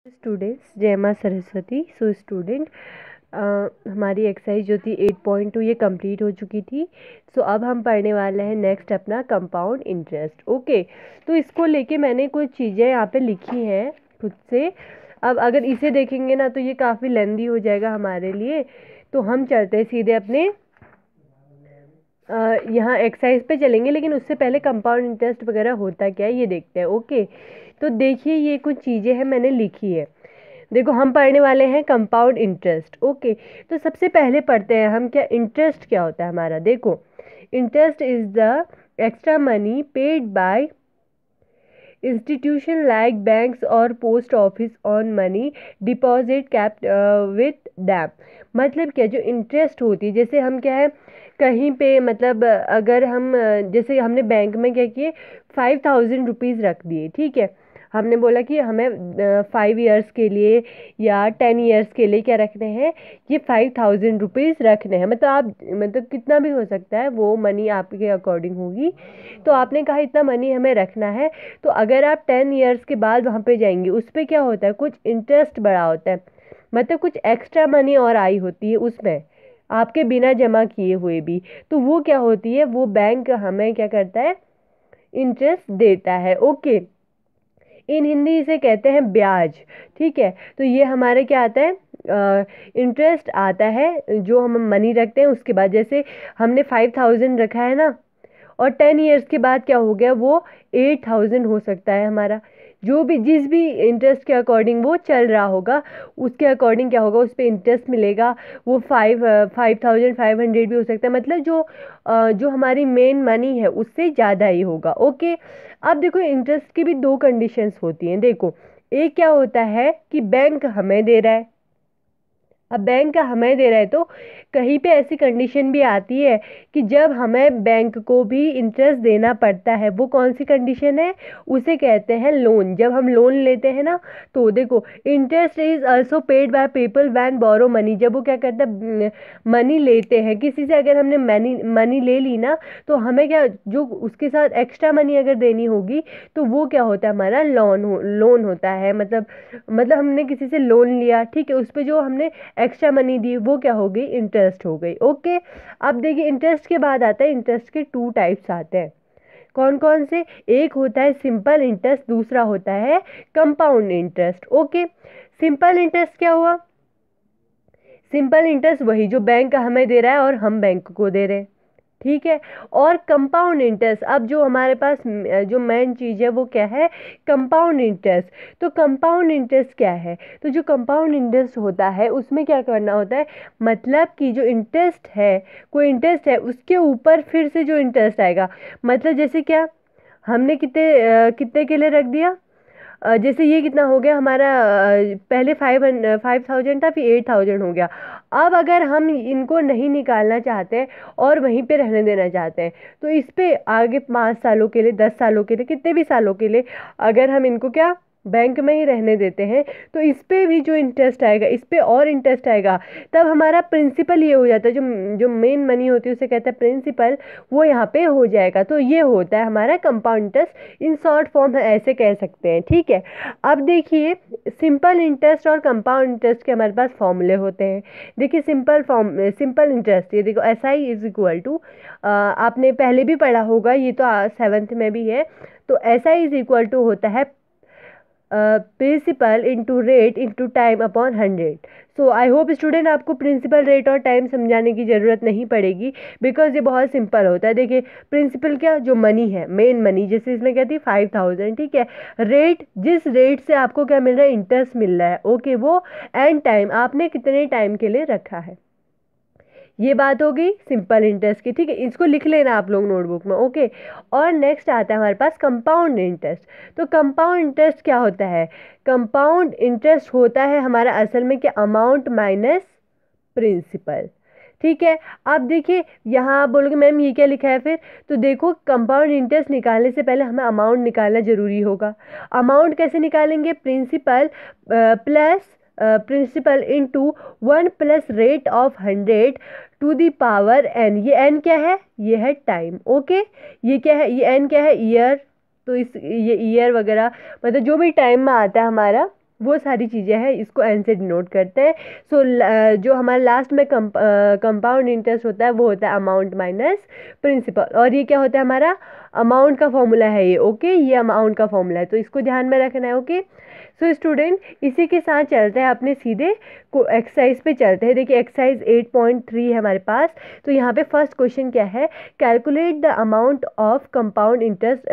Students, जय माँ Saraswati. So student, हमारी एक्सरसाइज जो थी 8.2 ये कंप्लीट हो चुकी थी। सो अब हम पढ़ने वाले हैं नेक्स्ट अपना कंपाउंड इंटरेस्ट। ओके, तो इसको लेके मैंने कुछ चीज़ें यहाँ पे लिखी हैं खुद से। अब अगर इसे देखेंगे ना तो ये काफ़ी लेंदी हो जाएगा हमारे लिए, तो हम चलते हैं सीधे अपने यहाँ एक्सरसाइज पे चलेंगे। लेकिन उससे पहले कंपाउंड इंटरेस्ट वगैरह होता क्या है ये देखते हैं। ओके, तो देखिए ये कुछ चीज़ें हैं मैंने लिखी है। देखो, हम पढ़ने वाले हैं कंपाउंड इंटरेस्ट। ओके, तो सबसे पहले पढ़ते हैं हम क्या इंटरेस्ट क्या होता है हमारा। देखो, interest is the extra money paid by institution like banks और post office on money deposit kept with them. मतलब क्या, जो इंटरेस्ट होती है, जैसे हम क्या है कहीं पे, मतलब अगर हम जैसे हमने बैंक में क्या किए 5,000 रुपीज़ रख दिए, ठीक है। हमने बोला कि हमें 5 ईयर्स के लिए या 10 ईयर्स के लिए क्या रखने हैं, ये 5,000 रुपीज़ रखने हैं। मतलब आप, मतलब कितना भी हो सकता है, वो मनी आपके अकॉर्डिंग होगी। तो आपने कहा इतना मनी हमें रखना है। तो अगर आप 10 ईयर्स के बाद वहाँ पे जाएंगे, उस पर क्या होता है, कुछ इंटरेस्ट बढ़ा होता है, मतलब कुछ एक्स्ट्रा मनी और आई होती है उसमें, आपके बिना जमा किए हुए भी। तो वो क्या होती है, वो बैंक हमें क्या करता है, इंटरेस्ट देता है। ओके, इन हिंदी इसे कहते हैं ब्याज, ठीक है। तो ये हमारे क्या आता है, इंटरेस्ट आता है जो हम मनी रखते हैं उसके बाद। जैसे हमने 5,000 रखा है ना, और 10 ईयर्स के बाद क्या हो गया, वो 8,000 हो सकता है हमारा। जो भी, जिस भी इंटरेस्ट के अकॉर्डिंग वो चल रहा होगा, उसके अकॉर्डिंग क्या होगा, उस पर इंटरेस्ट मिलेगा। वो 5,500 भी हो सकता है। मतलब जो हमारी मेन मनी है उससे ज़्यादा ही होगा। ओके, अब देखो, इंटरेस्ट की भी दो कंडीशंस होती हैं। देखो, एक क्या होता है कि बैंक हमें दे रहा है। अब बैंक का हमें दे रहा है, तो कहीं पे ऐसी कंडीशन भी आती है कि जब हमें बैंक को भी इंटरेस्ट देना पड़ता है। वो कौन सी कंडीशन है, उसे कहते हैं लोन। जब हम लोन लेते हैं ना, तो देखो, interest is also paid by people when borrow money. जब वो क्या करता है, मनी लेते हैं किसी से, अगर हमने मनी ले ली ना, तो हमें क्या, जो उसके साथ एक्स्ट्रा मनी अगर देनी होगी, तो वो क्या होता है, हमारा लोन होता है। मतलब हमने किसी से लोन लिया, ठीक है, उस पर जो हमने एक्स्ट्रा मनी दी वो क्या हो गई, इंटरेस्ट हो गई। ओके, अब देखिए, इंटरेस्ट के बाद आता है, इंटरेस्ट के 2 टाइप्स आते हैं। कौन कौन से, एक होता है सिंपल इंटरेस्ट, दूसरा होता है compound interest. Okay, simple interest क्या हुआ, सिंपल इंटरेस्ट वही जो बैंक हमें दे रहा है और हम बैंक को दे रहे हैं, ठीक है। और कंपाउंड इंटरेस्ट, अब जो हमारे पास जो मेन चीज़ है वो क्या है, कंपाउंड इंटरेस्ट। तो कंपाउंड इंटरेस्ट क्या है, तो जो कंपाउंड इंटरेस्ट होता है उसमें क्या करना होता है, मतलब कि जो इंटरेस्ट है, कोई इंटरेस्ट है उसके ऊपर फिर से जो इंटरेस्ट आएगा। मतलब जैसे क्या, हमने कितने के लिए रख दिया, जैसे ये कितना हो गया हमारा, पहले 5,000 था, फिर 8,000 हो गया। अब अगर हम इनको नहीं निकालना चाहते हैं और वहीं पे रहने देना चाहते हैं, तो इस पे आगे 5 सालों के लिए, 10 सालों के लिए, कितने भी सालों के लिए अगर हम इनको क्या, बैंक में ही रहने देते हैं, तो इस पे भी जो इंटरेस्ट आएगा, इस पे और इंटरेस्ट आएगा। तब हमारा प्रिंसिपल ये हो जाता है, जो जो मेन मनी होती है उसे कहते हैं प्रिंसिपल, वो यहाँ पे हो जाएगा। तो ये होता है हमारा compound interest. In short form ऐसे कह सकते हैं, ठीक है। अब देखिए, सिंपल इंटरेस्ट और कंपाउंड इंटरेस्ट के हमारे पास फॉर्मूले होते हैं। देखिए, सिंपल इंटरेस्ट, ये देखो, S I is equal to, आपने पहले भी पढ़ा होगा, ये तो 7th में भी है। तो S I is equal to होता है principal into rate into time upon 100। So I hope student, आपको प्रिंसिपल, रेट और टाइम समझाने की ज़रूरत नहीं पड़ेगी, बिकॉज ये बहुत सिंपल होता है। देखिए, प्रिंसिपल क्या, जो मनी है, मेन मनी, जैसे इसमें क्या थी 5,000, ठीक है। रेट, जिस रेट से आपको क्या मिल रहा है, इंटरेस्ट मिल रहा है, ओके, वो। एंड टाइम, आपने कितने टाइम के लिए रखा है। ये बात हो गई सिंपल इंटरेस्ट की, ठीक है। इसको लिख लेना आप लोग नोटबुक में, ओके। और नेक्स्ट आता है हमारे पास कंपाउंड इंटरेस्ट। तो कंपाउंड इंटरेस्ट क्या होता है, कंपाउंड इंटरेस्ट होता है हमारा असल में क्या, अमाउंट माइनस प्रिंसिपल, ठीक है। अब देखिए, यहाँ आप बोलोगे मैम ये क्या लिखा है फिर, तो देखो, कंपाउंड इंटरेस्ट निकालने से पहले हमें अमाउंट निकालना जरूरी होगा। अमाउंट कैसे निकालेंगे, principal plus principal into 1 plus rate of 100 to the power n. ये एन क्या है, ये है टाइम, ओके। ये क्या है, ये एन क्या है, ईयर। तो ये ईयर वगैरह, मतलब जो भी टाइम में आता है हमारा, वो सारी चीज़ें हैं, इसको एन से डिनोट करते हैं। सो जो हमारा लास्ट में कंपाउंड इंटरेस्ट होता है वो होता है अमाउंट माइनस प्रिंसिपल, और ये क्या होता है हमारा अमाउंट का फॉर्मूला है ये। ओके, ये अमाउंट का फॉर्मूला है, तो इसको ध्यान में रखना है। ओके, सो स्टूडेंट इसी के साथ चलते हैं अपने सीधे को एक्सरसाइज पे चलते हैं। देखिए एक्सरसाइज 8.3 है हमारे पास। तो यहाँ पे फर्स्ट क्वेश्चन क्या है, calculate the amount of compound interest,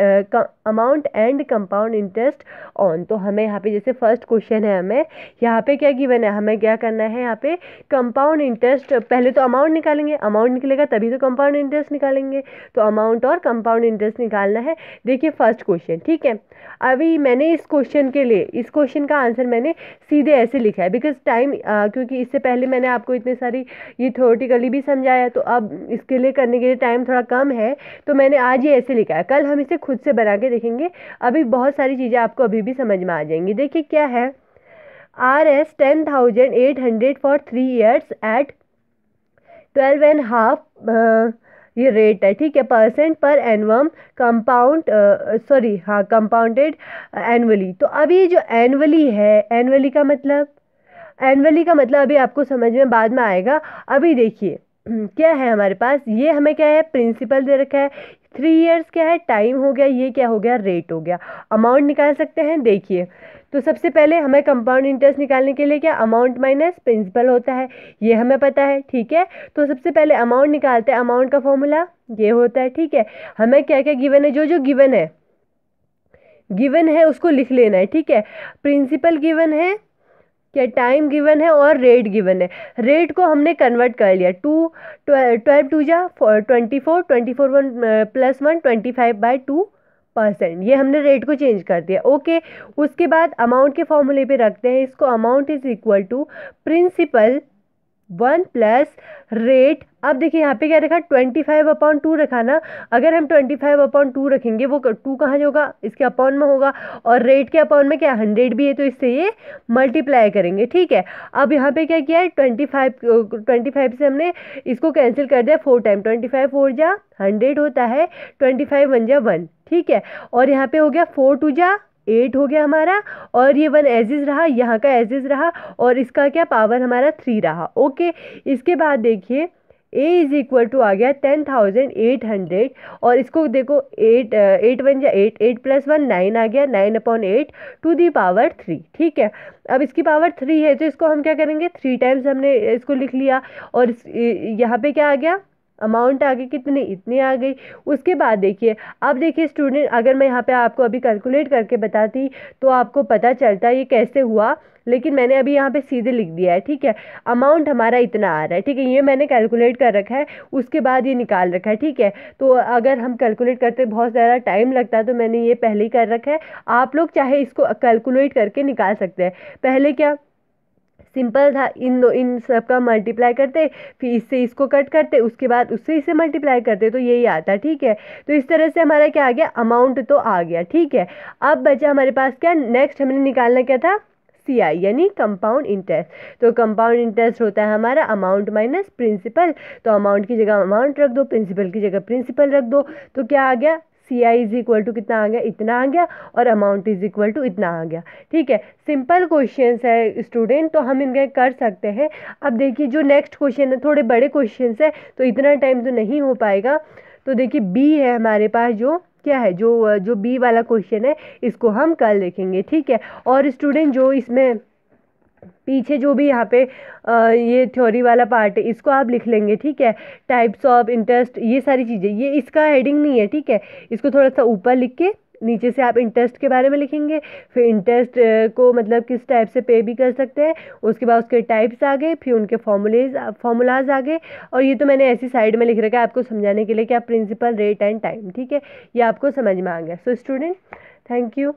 amount and compound interest on. तो हमें यहाँ पे जैसे फर्स्ट क्वेश्चन है, हमें यहाँ पे क्या गिवन है, हमें क्या करना है यहाँ पे कंपाउंड इंटरेस्ट, पहले तो अमाउंट निकालेंगे, अमाउंट निकलेगा तभी तो कंपाउंड इंटरेस्ट निकालेंगे, तो अमाउंट और कंपाउंड इंटरेस्ट निकालना है। देखिए फर्स्ट क्वेश्चन, ठीक है। अभी मैंने इस क्वेश्चन के लिए, इस क्वेश्चन का आंसर मैंने सीधे ऐसे लिखा है, बिकॉज टाइम, क्योंकि इससे पहले मैंने आपको इतने सारी ये थ्योरेटिकली भी समझाया, तो अब इसके लिए करने के लिए टाइम थोड़ा कम है, तो मैंने आज ये ऐसे लिखा है। कल हम इसे खुद से बना के देखेंगे, अभी बहुत सारी चीज़ें आपको अभी भी समझ में आ जाएंगी। देखिए क्या है, RS 10,800 फॉर 3 years एट 12.5 ये रेट है, ठीक है, परसेंट पर एनवम कंपाउंड, सॉरी हाँ कंपाउंडेड एनुअली। तो अभी ये जो एनुअली है, एनुअली का मतलब, एनुअली का मतलब अभी आपको समझ में बाद में आएगा। अभी देखिए क्या है हमारे पास, ये हमें क्या है प्रिंसिपल दे रखा है, 3 years क्या है टाइम हो गया, ये क्या हो गया रेट हो गया। अमाउंट निकाल सकते हैं, देखिए तो सबसे पहले हमें कंपाउंड इंटरेस्ट निकालने के लिए क्या अमाउंट माइनस प्रिंसिपल होता है, ये हमें पता है, ठीक है। तो सबसे पहले अमाउंट निकालते हैं, अमाउंट का फॉर्मूला ये होता है, ठीक है। हमें क्या क्या गिवन है, जो जो गिवन है उसको लिख लेना है, ठीक है। प्रिंसिपल गिवन है, क्या टाइम गिवन है और रेट गिवन है। रेट को हमने कन्वर्ट कर लिया, 12 2 जा 24, 24 1 + 1 25/2%, ये हमने रेट को चेंज कर दिया। ओके, उसके बाद अमाउंट के फॉर्मूले पे रखते हैं इसको, amount is equal to principal 1 plus rate. अब देखिए यहाँ पे क्या रखा, 25/2 रखा ना, अगर हम 25/2 रखेंगे, वो 2 कहाँ होगा, इसके अपॉन में होगा, और रेट के अपॉन में क्या 100 भी है, तो इससे ये मल्टीप्लाई करेंगे, ठीक है। अब यहाँ पे क्या किया है, 25 से हमने इसको कैंसिल कर दिया 4 टाइम, 25 4 जा 100 होता है, 25 1 जा 1, ठीक है। और यहाँ पे हो गया 4 2 जा 8 हो गया हमारा, और ये 1 एज इज रहा, यहाँ का एज इज रहा, और इसका क्या पावर हमारा 3 रहा। ओके, इसके बाद देखिए A इज इक्वल टू आ गया 10,800, और इसको देखो 8 8 1 जा 8, 8 + 1 9 आ गया, 9/8 टू दी पावर 3, ठीक है। अब इसकी पावर 3 है, तो इसको हम क्या करेंगे, 3 टाइम्स हमने इसको लिख लिया, और यहाँ पे क्या आ गया, अमाउंट आ गई कितनी, इतनी आ गई। उसके बाद देखिए, अब देखिए स्टूडेंट, अगर मैं यहाँ पे आपको अभी कैलकुलेट करके बताती तो आपको पता चलता ये कैसे हुआ, लेकिन मैंने अभी यहाँ पे सीधे लिख दिया है, ठीक है। अमाउंट हमारा इतना आ रहा है, ठीक है, ये मैंने कैलकुलेट कर रखा है, उसके बाद ये निकाल रखा है, ठीक है। तो अगर हम कैलकुलेट करते बहुत ज़्यादा टाइम लगता है, तो मैंने ये पहले ही कर रखा है। आप लोग चाहे इसको कैलकुलेट करके निकाल सकते हैं। पहले क्या सिंपल था, इन सब का मल्टीप्लाई करते, फिर इससे इसको कट करते, उसके बाद उससे इसे मल्टीप्लाई करते, तो यही आता, ठीक है। तो इस तरह से हमारा क्या आ गया, अमाउंट तो आ गया, ठीक है। अब बचा हमारे पास क्या, नेक्स्ट हमने निकालना क्या था, CI यानी कंपाउंड इंटरेस्ट। तो कंपाउंड इंटरेस्ट होता है हमारा अमाउंट माइनस प्रिंसिपल, तो अमाउंट की जगह अमाउंट रख दो, प्रिंसिपल की जगह प्रिंसिपल रख दो, तो क्या आ गया, CI इज इक्वल टू कितना आ गया, इतना आ गया, और अमाउंट इज इक्वल टू इतना आ गया, ठीक है। सिंपल क्वेश्चंस है स्टूडेंट, तो हम इनके कर सकते हैं। अब देखिए जो नेक्स्ट क्वेश्चन है, थोड़े बड़े क्वेश्चंस है, तो इतना टाइम तो नहीं हो पाएगा। तो देखिए B है हमारे पास, जो क्या है, जो B वाला क्वेश्चन है, इसको हम कल देखेंगे, ठीक है। और स्टूडेंट जो इसमें पीछे जो भी यहाँ पे ये थ्योरी वाला पार्ट है, इसको आप लिख लेंगे, ठीक है। टाइप्स ऑफ इंटरेस्ट, ये सारी चीज़ें, ये इसका हेडिंग नहीं है, ठीक है। इसको थोड़ा सा ऊपर लिख के नीचे से आप इंटरेस्ट के बारे में लिखेंगे, फिर इंटरेस्ट को मतलब किस टाइप से पे भी कर सकते हैं, उसके बाद उसके टाइप्स आ गए, फिर उनके फॉर्मूलाज आ गए, और ये तो मैंने ऐसी साइड में लिख रखा है आपको समझाने के लिए कि आप प्रिंसिपल, रेट एंड टाइम, ठीक है, ये आपको समझ में आ गया। So student, thank you.